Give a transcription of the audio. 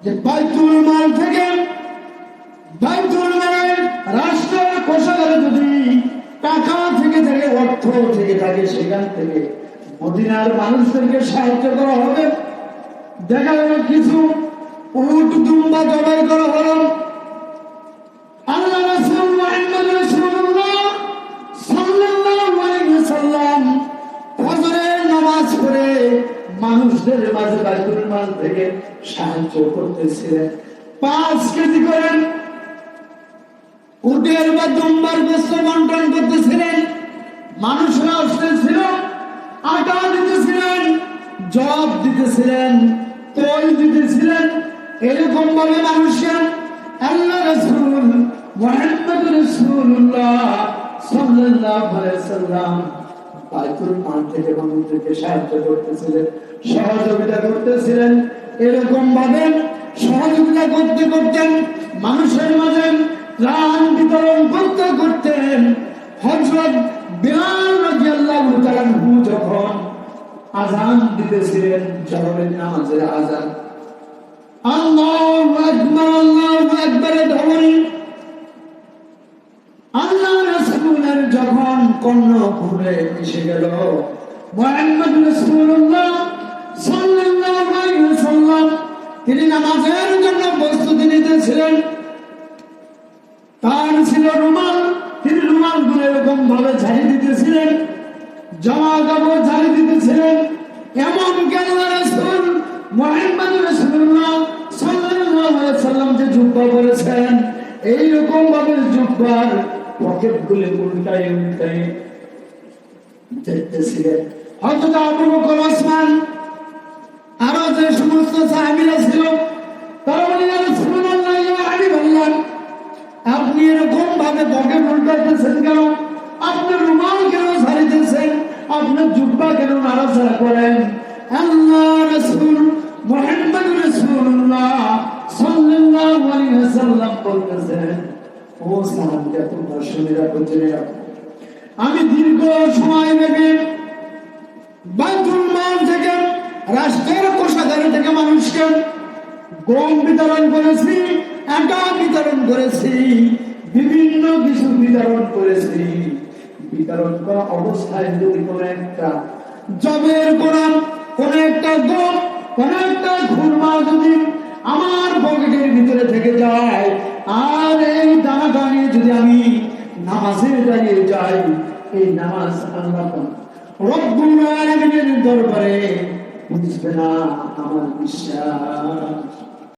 যে বাইতুল মাল থেকে, বাইতুল মালের রাষ্ট্রের কোষাগারে যদি টাকা থেকে থাকে, অর্থ থেকে থাকে, সেখান থেকে মদিনার মানুষদেরকে সাহায্য করা হবে। দেখা গেল কিছু উট দুম্বা জবাই করা হলো। আল্লাহ রাসূল মুহাম্মদ রাসূলুল্লাহ সাল্লাল্লাহু আলাইহি ওয়াসাল্লাম ফজরের নামাজ পড়ে মানুষদের মাঝে বাইতুল মাল থেকে সাহায্য করতেছিলেন। 5 কেজি করে উটের বা দুম্বার গোশত বন্টন করতেছিলেন। মানুষরা আসতেছিল, আটা দিতেছিলেন, জব দিতেছিলেন, তৈল দিতেছিলেন। এরকম ভাবে মানুষের আল্লাহ রাসূল মুহাম্মদ রাসূলুল্লাহ সাল্লাল্লাহু আলাইহি ওয়াসাল্লাম বাইতুল মাল থেকে মানুষদেরকে সাহায্য করতেছিলেন, সহযোগিতা করতেছিলেন। এরকম ভাবে সহযোগিতা করতে করতেন, মানুষের মাঝে ত্রাণ বিতরণ করতে করতেন। হযরত বিলাল রাদিয়াল্লাহু তাআলা যখন আযান দিতেছিলেন, জোহরের নামাজের আযান, আল্লাহু আকবার, আল্লাহু আকবার ধ্বনি আল্লাহ রাসূলের যখন কর্ণ ঘুরে এসে গেল, মুহাম্মদ রাসূলুল্লাহ সাল্লাল্লাহু আলাইহি ওয়াসাল্লাম তিনি নামাজের জন্য প্রস্তুতি নিতেছিলেন। তার ছিল রুমাল, তিনি রুমাল গুলো এরকম ভাবে ঝাড়ি দিতেছিলেন, জামা কাপড় ঝাড়ি দিতেছিলেন। এমন কেন রাসূল মুহাম্মদ রাসূলুল্লাহ সাল্লাল্লাহু আলাইহি ওয়াসাল্লাম যে জুব্বা পরেছেন, এইরকম ভাবে জুব্বার পকেট গুলো উল্টায় উল্টায় দেখতেছিলেন। হযরত আবু বকর, ওসমান, আরো যে সমস্ত সাহাবীরা ছিল, তারা বললেন, ইয়া রাসূলুল্লাহ, ইয়া হাবিবাল্লাহ, আপনি এরকম ভাবে পকেট উল্টাতেছেন কেন? আপনার রুমাল কেন ছাড়িতেছেন? আপনার জুব্বা কেন নাড়াচাড়া করেন? আল্লাহ রাসূল মুহাম্মদ রাসূলুল্লাহ সাল্লাল্লাহু আলাইহি ওয়াসাল্লাম বলতেছেন, ও সাহাবীরা, তোমরা শুনে রাখো, জেনে রাখো, আমি দীর্ঘ সময় ধরে বাইতুল মাল থেকে, রাষ্ট্রের কোষাগার থেকে মানুষকে গম বিতরণ করেছি, আটা বিতরণ করেছি, বিভিন্ন কিছু বিতরণ করেছি। বিতরণ করা অবস্থায় যদি কোনো একটা জবের কোন একটা গম, কোন একটা খুরমা যদি আমার পকেটের ভিতরে থেকে যায়, আর এই দানাটা নিয়ে যদি আমি নামাজে দাঁড়িয়ে যাই, এই নামাজ আল্লাহ রব্বুল আলামিনের দরবারে বুঝবে না আমার বিশ্বাস।